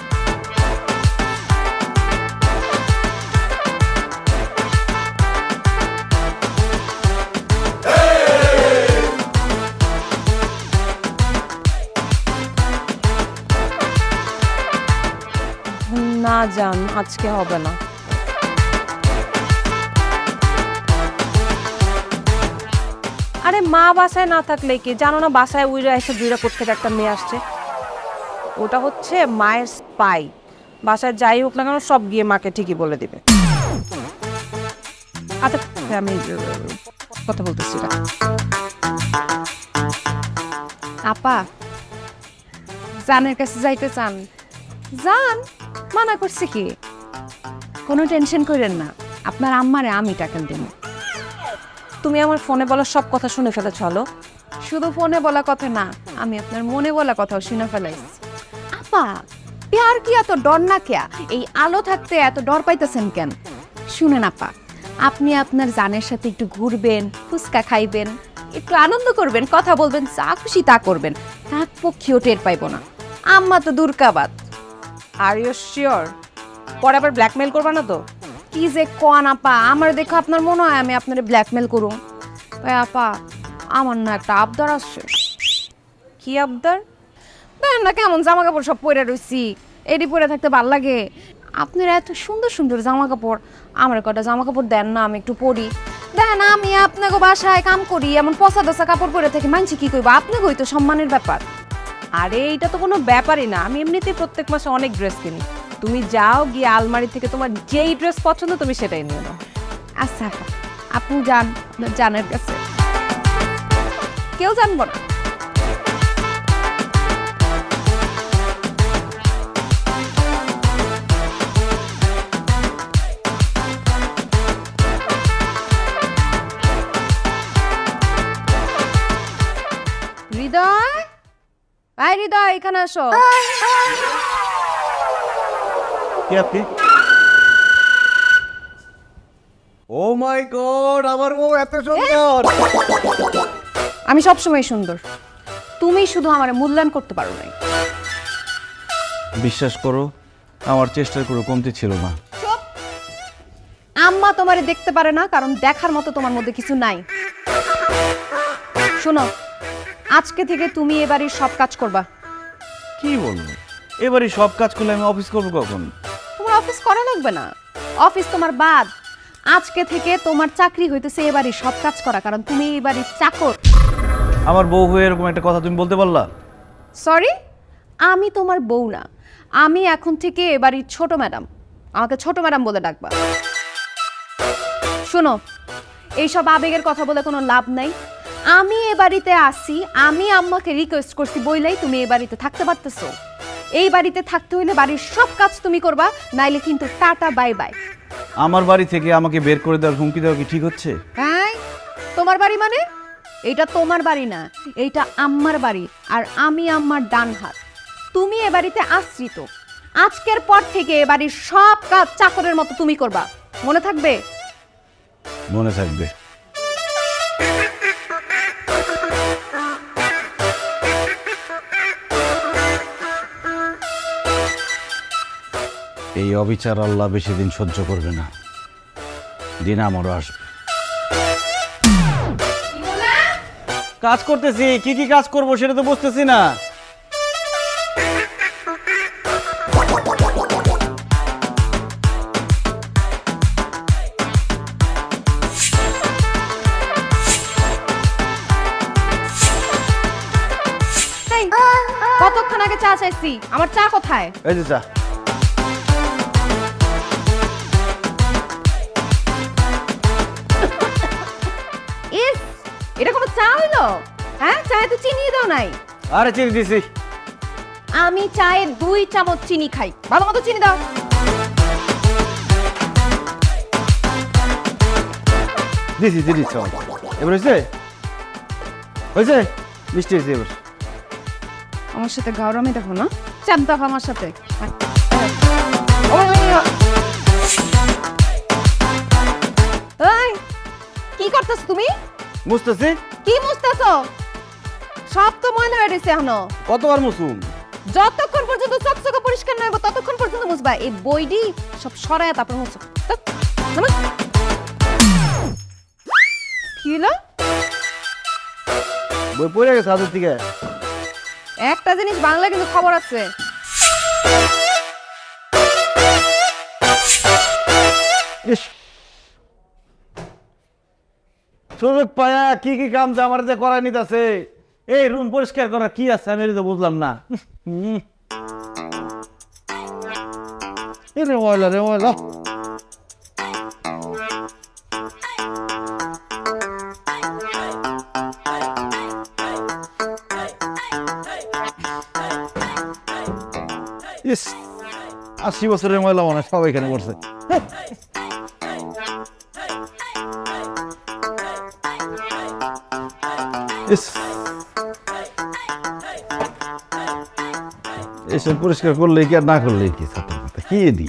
না জান, আজকে হবে না। আরে মা বাসায় না থাকলে কি জানো না, বাসায় উইরা এসে দুইরা কোথা থেকে একটা মেয়ে আসছে, ওটা হচ্ছে মায়ের স্পাই। বাসায় যাই হোক না কেন সব গিয়ে মাকে ঠিকই বলে দিবে। আচ্ছা আমি কথা বলতেছি। আপা জানের কাছে যাইতে চান যান, মানা করছে কি? কোনো টেনশন করেন না, আপনার আম্মারে আমি টাকা দেব। তুমি আমার ফোনে বলা সব কথা শুনে ফেলেছ? হলো, শুধু ফোনে বলা কথা না, আমি আপনার মনে বলা কথাও শুনে ফেলাইছি। আপা প্যার কি এত ডর না কেয়া? এই আলো থাকতে এত ডর পাইতেছেন কেন? শুনেন আপা, আপনি আপনার জানের সাথে একটু ঘুরবেন, ফুচকা খাইবেন, একটু আনন্দ করবেন, কথা বলবেন, যা খুশি তা করবেন, তার পক্ষেও টের পাইব না। আম্মা তো দুর্গাবাদ। Are you sure? পরে আবার ব্ল্যাকমেল করবা না তো? কি যে কোন আপা, আমার দেখো আপনার মনে হয় আমি আপনারে ব্ল্যাকমেল করুম? আপা আমার না একটা আবদার আসছে। কি আবদার? দেখেন না কেমন জামা কাপড় সব পরে রইছি, এডি পরে থাকতে ভাল লাগে। আপনারা এত সুন্দর সুন্দর জামা কাপড়, আমার কটা জামা কাপড় দেন না, আমি একটু পরি। দেখেন আমি আপনাকে বাসায় কাম করি, এমন পচা দশা কাপড় পরে থাকি, মানছি কি কইব? আপনাকেই তো সম্মানের ব্যাপার। আরে এইটা তো কোনো ব্যাপারই না, আমি এমনিতেই প্রত্যেক মাসে অনেক ড্রেস কিনি। তুমি যাও গিয়ে আলমারি থেকে তোমার যেই ড্রেস পছন্দ তুমি সেটাই নিয়ে নাও। আচ্ছা আপনি যান, জানের কাছে কেউ জানবো না। হৃদয়, আয় হৃদয়, এখানে আসো। কি আপনি? ও মাই গড, আমার বউ এত সুন্দর! আমি সবসময় সুন্দর, তুমি শুধু আমার মূল্যায়ন করতে পারো নাই। বিশ্বাস করো, আমার চেষ্টার কোনো কমতি ছিল না। আম্মা তোমারে দেখতে পারে না কারণ দেখার মতো তোমার মধ্যে কিছু নাই। শোনো, আজকে থেকে তুমি এ বাড়ির সব কাজ করবা। কি বলবো, এবারে সব কাজ করলে আমি অফিস করবো কখন? তোমার অফিস করা লাগবে না, অফিস তোমার বাদ। আজকে থেকে তোমার চাকরি হইতেছে এ বাড়ির সব কাজ করা, কারণ তুমি এই বাড়ির চাকর। আমার বউ হয়ে এরকম একটা কথা তুমি বলতে পারলা? সরি, আমি তোমার বউ না, আমি এখন থেকে এ বাড়ির ছোট ম্যাডাম। আমাকে ছোট ম্যাডাম বলে ডাকবা। শোনো, এইসব আবেগের কথা বলে কোনো লাভ নাই। আমি এ বাড়িতে আসি, আমি আম্মাকে রিকোয়েস্ট করছি বইলেই তুমি এই বাড়িতে থাকতে পারতেছো। এই বাড়িতে থাকতে হইলে বাড়ির সব কাজ তুমি করবা, নাইলে কিন্তু টাটা বাই বাই। আমার বাড়ি থেকে আমাকে বের করে দেওয়ার হুমকি দেওয়া কি ঠিক হচ্ছে? হ্যাঁ, তোমার বাড়ি মানে? এইটা তোমার বাড়ি না, এইটা আম্মার বাড়ি, আর আমি আম্মার ডান হাত। তুমি এ বাড়িতে আশ্রিত। আজকের পর থেকে এ বাড়ির সব কাজ চাকরের মতো তুমি করবা, মনে থাকবে? মনে থাকবে। এই অবিচার আল্লাহ বেশি দিন সহ্য করবে না, দিন আমারও আসবে। কাজ করতেছি, কি কি কাজ করবো সেটা তো বুঝতেছি না। এই, কতক্ষণ আগে চা চাইছি, আমার চা কোথায়? এই যে চা। ইস, এটা কোনো চা হইলো? হ্যাঁ, চায়ে তো চিনি দাও নাই। আরে চিনি দিছি। আমি চায়ে 2 চামচ চিনি খাই, ভালো মতো চিনি দাও। দিছি দিদি, এবার হয়েছে? হয়েছে? মিষ্টি হয়েছে এবার। আমার সাথে গাওরামি দেখো না, চাপ দাও আমার সাথে। এই, কি করতেছ তুমি? মুছতেছি। কি মুছতেছ? সব তো ময়লা হয়ে গেছে এখনো। কতবার মুছুম? যতক্ষণ পর্যন্ত চকচকে পরিষ্কার না হবে ততক্ষণ পর্যন্ত মুছবা। এই বইডি সব সরায় তারপর মুছো। কি হলো? বই পড়ে গেছে হাতের থেকে। একটা জিনিস বাংলা কিন্তু খবর আছে। ইস, সুযোগ পায়া কি কি কাম যে আমার যে করাই নিতেছে। এই রুম পরিষ্কার করা কি আছে আমি তো বুঝলাম না। রে ময়লা, রে ময়লা। ইস, 80 বছরের ময়লা মনে সব এখানে পড়ছে। ইস, এসব পরিষ্কার করলে কি আর না করলে কি, কি দি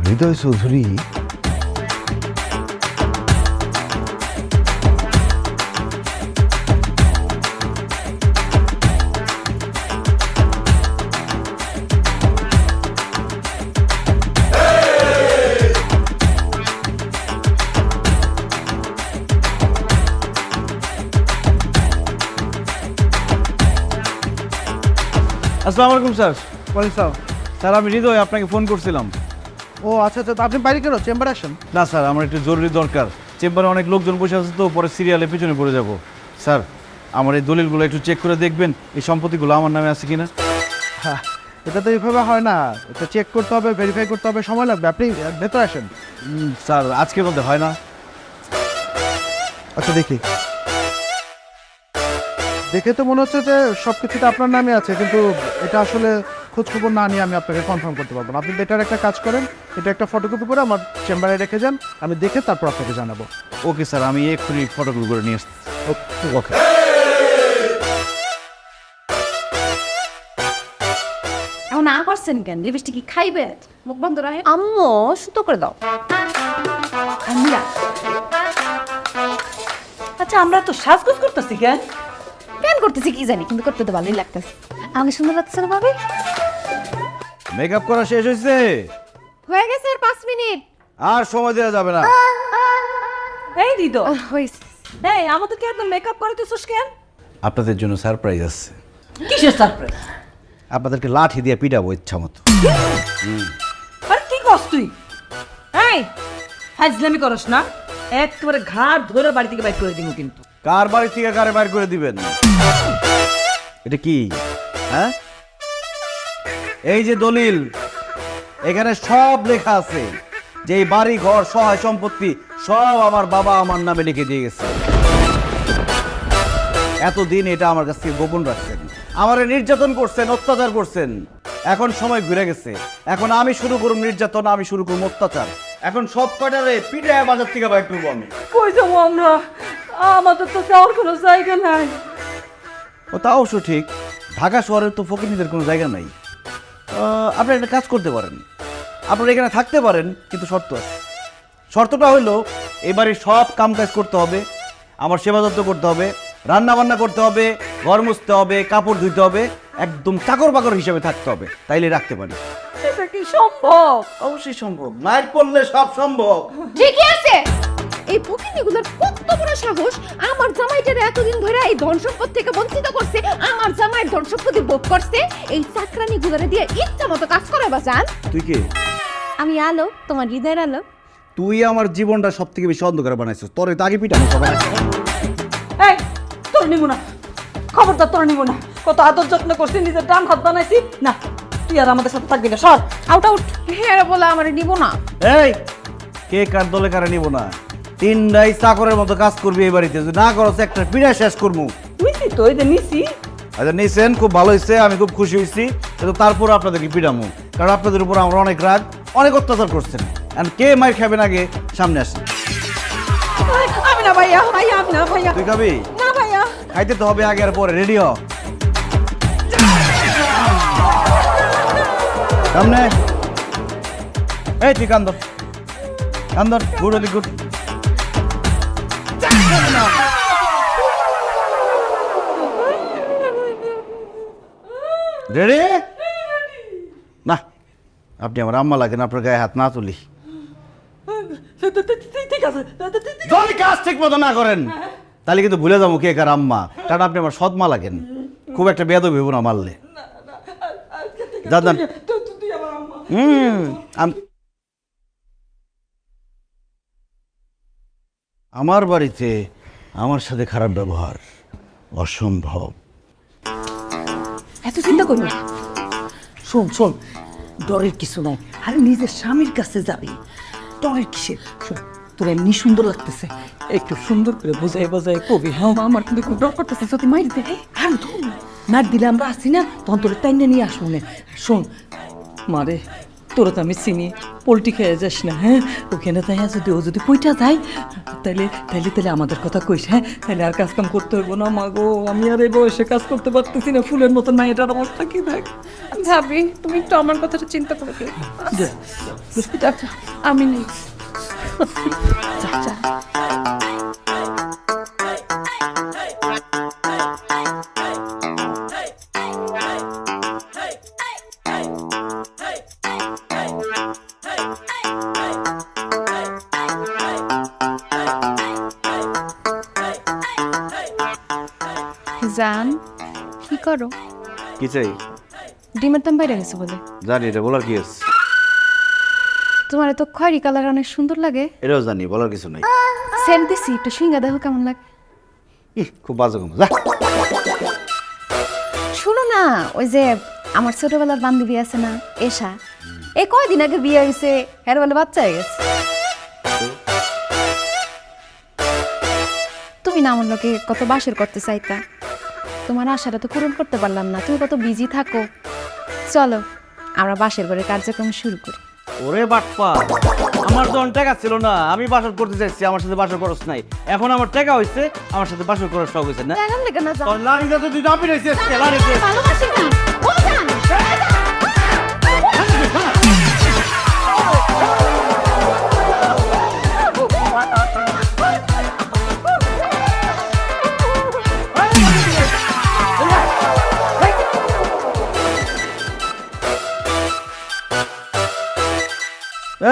হৃদয় চৌধুরী। আসসালামু আলাইকুম স্যার। স্যার আমি হৃদয়, আপনাকে ফোন করছিলাম। ও আচ্ছা আচ্ছা, আপনি বাইরে কেন, চেম্বারে আসেন। না স্যার, আমার একটু জরুরি দরকার। চেম্বারে অনেক লোকজন বসে আছে তো, পরে সিরিয়ালে পিছনে পড়ে যাব। স্যার আমার এই দলিলগুলো একটু চেক করে দেখবেন, এই সম্পত্তিগুলো আমার নামে আছে কিনা। হ্যাঁ, এটা তো এইভাবে হয় না, এটা চেক করতে হবে, ভেরিফাই করতে হবে, সময় লাগবে। আপনি ভেতরে আসেন। স্যার আজকের মধ্যে হয় না? আচ্ছা দেখি, দেখে তো মনে হচ্ছে যে সব কিছুটা আপনার নামে আছে, কিন্তু এটা আসলে খোঁজ খবর না নিয়ে আমি আপনাকে কনফার্ম করতে পারবো না। আপনি বেটার একটা কাজ করেন, এটা একটা ফটোকপি করে আমার চেম্বারে রেখে যান, আমি দেখে তারপর আপনাকে জানাবো। ওকে স্যার, আমি এক্ষুনি ফটোগুলো করে নিয়ে আসছি। ওকে। এখন না পারছেন কেন? লিপস্টিক কি খাইবে? মুখ বন্ধ রাখে। আম্মু সুতো করে দাও। আমরা আচ্ছা আমরা তো সাজগোজ করতেছি কেন? কেন করতেছি কি জানি, কিন্তু করতে তো ভালোই লাগতেছে। আমাকে সুন্দর লাগতেছে না ভাবি? মেকআপ করা শেষ হয়েছে? হয়ে গেছে আর 5 মিনিট। আর সময় দেওয়া যাবে না। এই হৃদয়, হয়েছে। এই আমাদেরকে একদম মেকআপ করাইতেছিস কেন? আপনাদের জন্য সারপ্রাইজ আছে। কিসের সারপ্রাইজ? আপনাদেরকে লাঠি দিয়ে পিটাবো ইচ্ছা মতো। আরে কি করছ তুই? এই ফাজলামি করস না, একেবারে ঘাড় ধরে বাড়ি থেকে বাইর করে দিব কিন্তু। কার বাড়ি থেকে কারে বাইর করে দিবেন? এটা কি? হ্যাঁ, এই যে দলিল, এখানে সব লেখা আছে যে এই বাড়ি ঘর সহায় সম্পত্তি সব আমার বাবা আমার নামে লিখে দিয়ে গেছে। এতদিন এটা আমার কাছ থেকে গোপন রাখছেন, আমারে নির্যাতন করছেন, অত্যাচার করছেন। এখন সময় ঘুরে গেছে, এখন আমি শুরু করুম নির্যাতন, আমি শুরু করুম অত্যাচার। এখন সব কটারে পিঠায় বাজার থেকে বাইর করবো আমি। কই যাবো আমরা? আমাদের তো যাওয়ার কোনো জায়গা নাই। ও তা অবশ্য ঠিক, ঢাকা শহরের তো ফকিরদের কোনো জায়গা নাই। আপনি একটা কাজ করতে পারেন, আপনারা এখানে থাকতে পারেন, কিন্তু শর্ত আছে। শর্তটা হলো এবারে সব কাম কাজ করতে হবে, আমার সেবা যত্ন করতে হবে, রান্না বান্না করতে হবে, ঘর মুছতে হবে, কাপড় ধুইতে হবে, একদম চাকর বাকর হিসেবে থাকতে হবে, তাইলে রাখতে পারি। এটা কি সম্ভব? অবশ্যই সম্ভব, মায়ের পড়লে সব সম্ভব। ঠিকই আছে। এই ফকিনীগুলোর কত বড় সাহস, আমার জামাইটারে এতদিন ধরে এই ধন সম্পদ থেকে বঞ্চিত করছে, আমার জামাইয়ের ধন সম্পত্তি ভোগ করছে। এই চাকরানিগুলোরে দিয়ে ইচ্ছা মতো কাজ করে বাঁচান। তুই কে? আমি আলো, তোমার হৃদয়ের আলো। তুই আমার জীবনটা সব থেকে বেশি অন্ধকার বানাইছিস, তোর তো আগে পিটানো সবাই। এই তোর নিব না, খবরদার তোর নিব না। কত আদর যত্ন করছি, নিজের ডান হাত বানাইছি না। তুই আর আমাদের সাথে থাকবি না, সর আউট আউট। হ্যাঁ বলে আমার নিব না। এই কে কার দলে কারে নিব না? তিনটাই চাকরের মতো কাজ করবি এই বাড়িতে, যদি না করো একটা পিড়া শেষ করবো। নিছি তো, এই যে নিছি। আচ্ছা নিছেন, খুব ভালো হয়েছে, আমি খুব খুশি হয়েছি। কিন্তু তারপর আপনাদেরকে পিড়ামু, কারণ আপনাদের উপর আমরা অনেক রাগ, অনেক অত্যাচার করছেন। আর কে মার খাবেন আগে সামনে আসেন। আমি না ভাইয়া, ভাইয়া আমি না ভাইয়া। তুই খাবি? না ভাইয়া। খাইতে তো হবে আগে আর পরে, রেডি হ। সামনে এই তুই কান্দর কান্দর, গুড হলি গুড। রেডি? না, আপনি আমার আম্মা লাগেন, আপনার গায়ে হাত না তুলি। ঠিক আছে। যদি কাজ ঠিক মতো না করেন তাহলে কিন্তু ভুলে যাবো কে কার আম্মা, কারণ আপনি আমার সৎমা লাগেন। খুব একটা বেয়াদব হইব না মারলে। দাদা আমার বাড়িতে আমার সাথে খারাপ ব্যবহার অসম্ভব। এত চিন্তা করবি না। শোন শোন, ডরের কিছু নাই। আরে নিজের স্বামীর কাছে যাবি, ডরের কিসের? শোন, তোর এমনি সুন্দর লাগতেছে, একটু সুন্দর করে বোঝাই বোঝাই কবি। হ্যাঁ আমার কিন্তু খুব ডর করতেছে, যদি মারি দে। আর মার দিলে আমরা আসি না, তখন তোর টাইনে নিয়ে আসবো না। শোন মারে, তোরা তো আমি চিনি, পোল্ট্রি খেয়ে যাস না। হ্যাঁ ওখানে তাই যদি ও যদি কইটা যায় তাইলে তাইলে তাহলে আমাদের কথা কইস। হ্যাঁ তাহলে আর কাজ কাম করতে হইব না। মা গো, আমি আর এই বয়সে কাজ করতে পারতেছি না, ফুলের মতন মায়েটার অবস্থা কি থাক। ভাবি তুমি একটু আমার কথাটা চিন্তা করে আমি নেই। যা যা। জান কি করো? কি চাই? ডিমের দাম বাইরে গেছে বলে। জানি, এটা বলার কি আছে? তোমার তো খয়েরি কালার অনেক সুন্দর লাগে। এটাও জানি, বলার কিছু নাই। সেন্ট দিছি, একটু শুইঙ্গা দেখো কেমন লাগে। খুব বাজে কম, যা। শুনো না, ওই যে আমার ছোটবেলার বান্ধবী আছে না এশা, এই কয়দিন আগে বিয়ে হয়েছে, এর বলে বাচ্চা হয়ে গেছে। তুমি না আমার লোকে কত বাসর করতে চাইতা, তোমার আশাটা তো পূরণ করতে পারলাম না, তুমি কত বিজি থাকো। চলো আমরা বাসের ঘরে কার্যক্রম শুরু করি। ওরে বাটপা, আমার যখন টাকা ছিল না, আমি বাসর করতে চাইছি, আমার সাথে বাসর খরচ নাই। এখন আমার টাকা হইছে, আমার সাথে বাসর খরচ সব হইছে না। দেখান লেগে না যাও। তোর লাড়িটা তো তুই না পিরাইছিস, লাড়িতে। ভালোবাসি না, ও জান।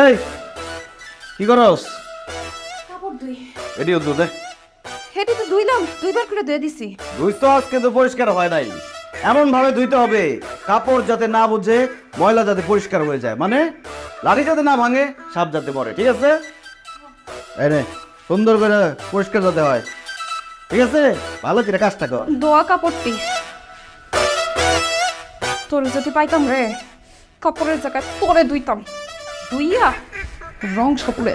এই কি করস? কাপড় ধুই। এটিও তো দে। হেঁটে তো ধুইলাম, দুইবার করে ধুয়ে দিছি। ধুইতো আজকে তো পরিষ্কার হয় নাই। এমন ভাবে ধুইতে হবে কাপড় যাতে না বুঝে, ময়লা যাতে পরিষ্কার হয়ে যায়, মানে লাড়ি যাতে না ভাঙে, সাপ যাতে মরে, ঠিক আছে? এই নে, সুন্দর করে পরিষ্কার যাতে হয়, ঠিক আছে? ভালো করে কাজটা কর। দোয়া কাপড়টি তোর যদি পাইতাম রে, কাপড়ের জায়গায় তোরে ধুইতাম, ধুইয়া রং সপুরে।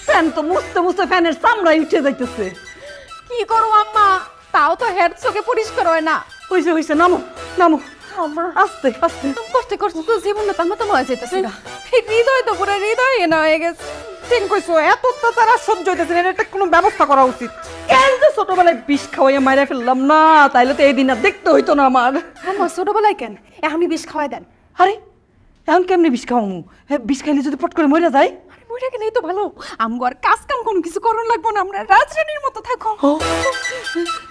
ফ্যান তো মুছতে মুছতে ফ্যানের চামড়াই উঠে যাইতেছে। কি করো আম্মা, তাও তো হেড চোখে পরিষ্কার হয় না। হইছে হইছে, নামো নামো, আস্তে আস্তে। তুমি কষ্ট করছো তো, জীবনটা তার মতো হয়ে যেতেছে না। এই হৃদয় তো পুরো হৃদয় এনা হয়ে গেছে। ঠিক কইছো, এত অত্যাচার আর সহ্য হইতেছে না, এটা কোনো ব্যবস্থা করা উচিত। কেন যে ছোটবেলায় বিষ খাওয়াইয়া মাইরা ফেললাম না, তাইলে তো এই দিন আর দেখতে হইতো না আমার। আম্মা ছোটবেলায় কেন এখনই বিষ খাওয়াই দেন। আরে এখন কেমনি বিষ খাওয়ামু? হ্যাঁ, বিষ খাইলে যদি পট করে মরে যায়? আরে মরে গেলেই তো ভালো, আমগো আর কাজ কাম কোনো কিছু করন লাগবো না, আমরা রাজরানীর মতো থাকো।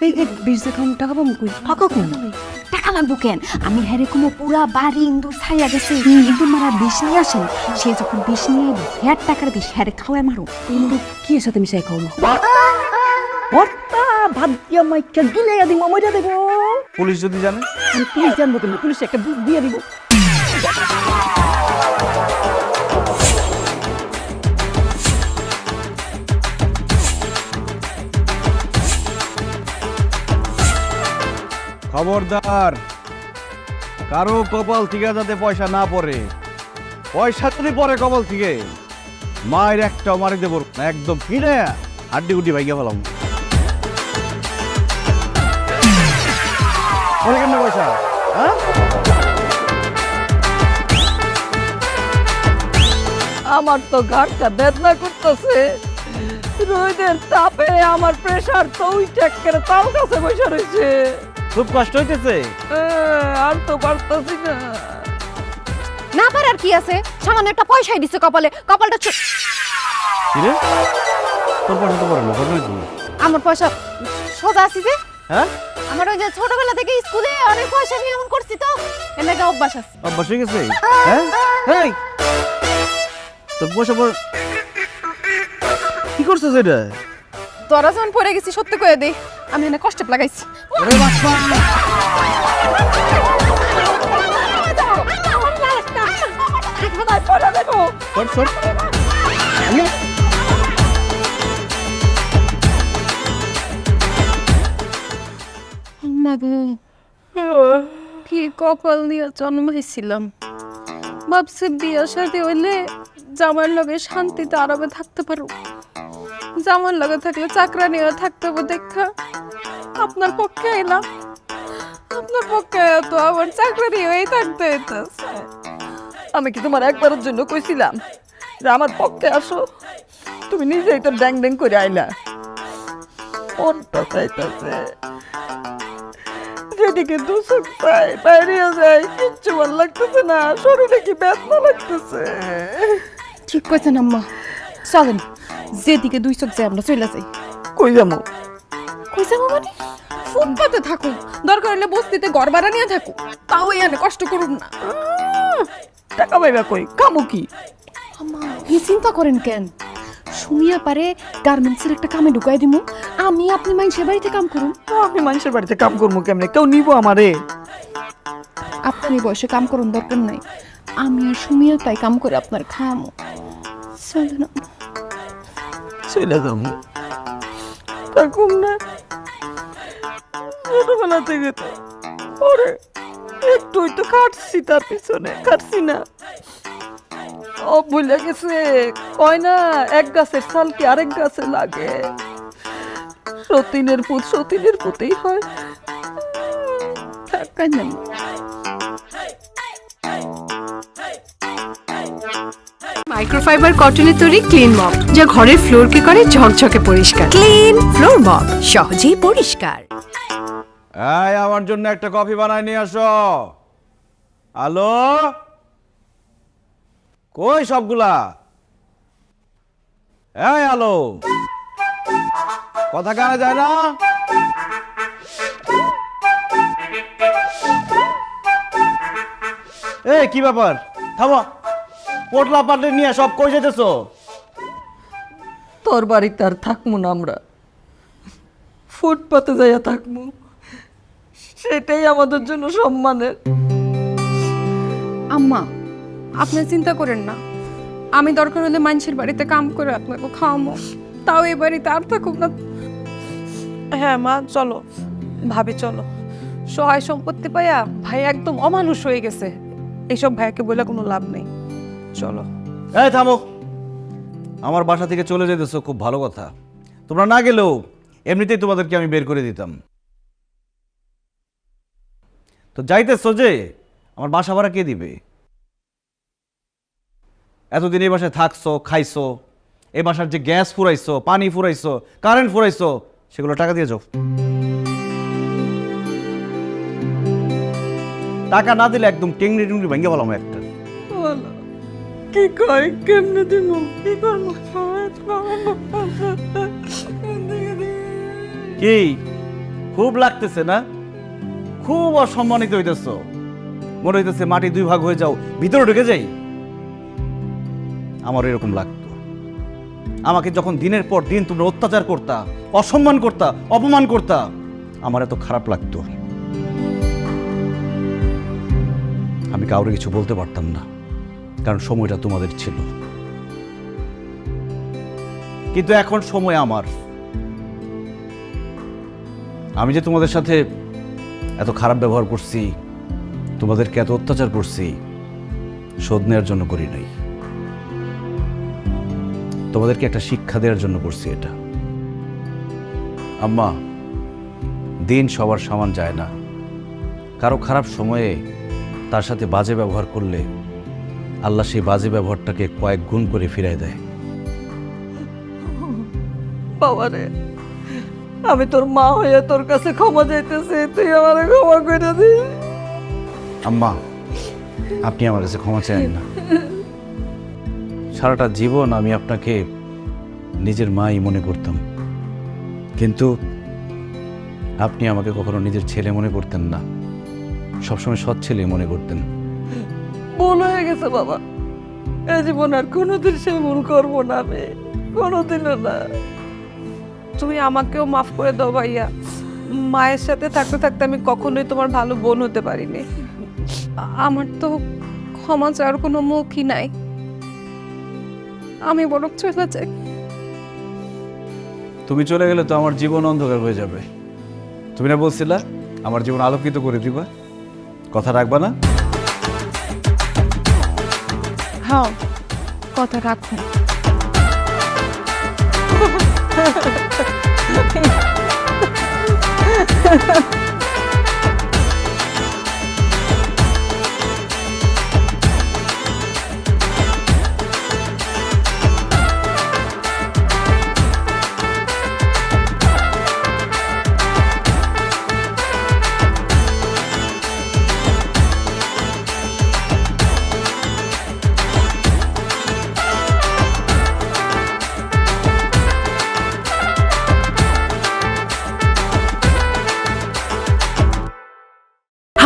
এই বিষ যে খাওয়াম, টাকা পাবো কই? ফাঁকা কই? টাকা লাগবো কেন? আমি হ্যারে কোনো পুরা বাড়ি ইন্দুর ছাইয়া গেছে, ইন্দুর মারা বিষ নিয়ে আসেন। সে যখন বিষ নিয়ে আইব, হ্যার টাকার বিষ হ্যারে খাওয়ায় মারো। ইন্দু কি এর সাথে মিশাই খাও না? ভর্তা ভাত দিয়া মাইকা গিলাইয়া দিব, মইরা দেব। পুলিশ যদি জানে? আমি পুলিশ জানবো কেন? পুলিশ একটা বুঝ দিয়ে দিব। খবরদার, কারো কপাল থেকে যাতে পয়সা না পড়ে। পয়সা যদি পরে কপাল থেকে, মায়ের একটা মারি দেব না, একদম কিনে হাড্ডি গুড্ডি ভাইগা ফেলাম। পরে কেন পয়সা? হ্যাঁ, আমার তো ঘাটটা বেদনা করতেছে, রোদের তাপে আমার প্রেসার তো উইটা করে তাল কাছে বসে রয়েছে। খুব কষ্ট হইতেছে। আর তো পারতাছি না। না পারার কি আছে, সামান্য একটা পয়সাই দিছে কপালে, কপালটা কি রে, তোর পয়সা তো পড়ে না, পড়ে কি? আমার পয়সা সোজা আছে যে। হ্যাঁ, আমার ওই যে ছোটবেলা থেকে স্কুলে অনেক পয়সা নিয়ে এমন করছি তো, এর একটা অভ্যাস আছে। অভ্যাস হয়ে গেছে। হ্যাঁ, এই তোর পয়সা পড়ে কি করছিস এটা? তোরা যখন পড়ে গেছি সত্যি করে দে, আমি এনে কষ্টে লাগাইছি। ওরে বাপ্পা, সর সর। কি কপাল নিয়ে জন্ম হয়েছিলাম। ভাবছি বিয়ের সাথে হইলে জামার লগে শান্তিতে আরামে থাকতে পারো, জামার লগে থাকলে চাকরা নিয়ে থাকতে হবে। দেখা আপনার পক্ষে এলাম, আপনার পক্ষে তো আমার চাকরা নিয়েই থাকতে হইতেছে। আমি কি তোমার একবারের জন্য কইছিলাম যে আমার পক্ষে আসো? তুমি নিজেই তো ড্যাং ড্যাং করে আইলা। মনটা চাইতেছে যেদিকে দুসুক চাই বাইরে যায়, কিচ্ছু ভালো লাগতেছে না, শরীরে কি ব্যথা লাগতেছে। ঠিক কইছেন আম্মা, চলেন যেদিকে দুই চোখ যায় আমরা চলে যাই। কই যাবো? কই যাবো মানে? ফুটপাতে থাকুক, দরকার হলে বস্তিতে ঘর ভাড়া নিয়ে থাকুক, তাও এখানে কষ্ট করুন না। টাকা পাইবা কই, কামো কি? আম্মা এই চিন্তা করেন কেন? শুনিয়া পারে গার্মেন্টসের একটা কামে ঢুকাই দিব, আমি আপনি মানুষের বাড়িতে কাম করুন। আমি মানুষের বাড়িতে কাম করবো কেমনে? কেউ নিবো আমারে? আপনি বয়সে কাম করুন, দরকার নাই। আমি আর সুমিয়া তাই কাম করে আপনার খাওয়ামো। চলেন আম্মা। চলে যাবো, থাকুম না। ছোটবেলা থেকে তো ওরে একটুই তো কাটছি, তার পিছনে কাটছি না। ও ভুলে গেছে, কয় না এক গাছের ছাল কি আরেক গাছে লাগে, সতীনের পুত সতীনের পুতেই হয়। থাকেন না। মাইক্রোফাইবার কটনের তৈরি ক্লিন মপ, যা ঘরের ফ্লোরকে করে ঝকঝকে পরিষ্কার। ক্লিন ফ্লোর মপ, সহজেই পরিষ্কার। এই আমার জন্য একটা কফি বানাই নিয়ে আসো। হ্যালো, কই সবগুলা? এই হ্যালো, কথা কানে যায় না? এই কি ব্যাপার? থামো, পোটলা পাটলে নিয়ে সব কই যেতেছো? তোর বাড়িতে আর থাকবো না আমরা, ফুটপাতে যাইয়া থাকবো, সেটাই আমাদের জন্য সম্মানের। আম্মা আপনি চিন্তা করেন না, আমি দরকার হলে মানুষের বাড়িতে কাম করে আপনাকে খাওয়াবো, তাও এই বাড়িতে আর থাকুক না। হ্যাঁ মা চলো, ভাবি চলো। সহায় সম্পত্তি পাইয়া ভাই একদম অমানুষ হয়ে গেছে, এইসব ভাইকে বলে কোনো লাভ নেই। চলো। এই থামো, আমার বাসা থেকে চলে যেতেছো খুব ভালো কথা। তোমরা না গেলেও এমনিতেই তোমাদেরকে আমি বের করে দিতাম। তো যাইতেছো যে, আমার বাসা ভাড়া কে দিবে? এতদিন এই বাসায় থাকছো, খাইছো, এই বাসার যে গ্যাস ফুরাইছো, পানি ফুরাইছো, কারেন্ট ফুরাইছো, সেগুলো টাকা দিয়ে যাও। টাকা না দিলে একদম টেংরি টুংরি ভেঙে বললাম একটা। কি কয়, কেমনে দিব, কি করবো? কি খুব লাগতেছে না? খুব অসম্মানিত হইতেছ, মনে হইতেছে মাটি দুই ভাগ হয়ে যাও, ভিতরে ঢুকে যাই। আমার এরকম লাগতো। আমাকে যখন দিনের পর দিন তোমরা অত্যাচার করতা, অসম্মান করতা, অপমান করতা, আমার এত খারাপ লাগতো। আমি কাউরে কিছু বলতে পারতাম না, কারণ সময়টা তোমাদের ছিল। কিন্তু এখন সময় আমার। আমি যে তোমাদের সাথে এত খারাপ ব্যবহার করছি, তোমাদেরকে এত অত্যাচার করছি, শোধ নেওয়ার জন্য করি নাই, তোমাদেরকে একটা শিক্ষা দেওয়ার জন্য করছি এটা। আম্মা, দিন সবার সমান যায় না। কারো খারাপ সময়ে তার সাথে বাজে ব্যবহার করলে আল্লাহ সেই বাজে ব্যবহারটাকে কয়েক গুণ করে ফিরাই দেয়। বাবারে, আমি তোর মা হয়ে তোর কাছে ক্ষমা চাইতেছি, তুই আমারে ক্ষমা করে দিস। আম্মা, আপনি আমার কাছে ক্ষমা চান না। সারাটা জীবন আমি আপনাকে নিজের মাই মনে করতাম, কিন্তু আপনি আমাকে কখনো নিজের ছেলে মনে করতেন না, সবসময় সৎ ছেলে মনে করতেন। ভুল হয়ে গেছে বাবা, এই জীবন আর কোনোদিন সে ভুল করবো না, আমি কোনোদিনও না। তুমি আমাকেও মাফ করে দাও ভাইয়া, মায়ের সাথে থাকতে থাকতে আমি কখনোই তোমার ভালো বোন হতে পারিনি। আমার তো ক্ষমা চাওয়ার কোনো মুখই নাই, আমি বরং চলে যাই। তুমি চলে গেলে তো আমার জীবন অন্ধকার হয়ে যাবে। তুমি না বলছিলা আমার জীবন আলোকিত করে দিবা, কথা রাখবা না? হ্যাঁ, কথা রাখো।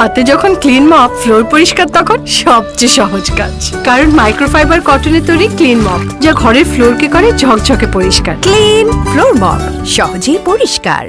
হাতে যখন ক্লিন মপ ফ্লোর পরিষ্কার তখন সবচেয়ে সহজ কাজ, কারণ মাইক্রোফাইবার কটনের তৈরি ক্লিন মপ যা ঘরের ফ্লোরকে করে ঝকঝকে পরিষ্কার। ক্লিন ফ্লোর মপ, সহজেই পরিষ্কার।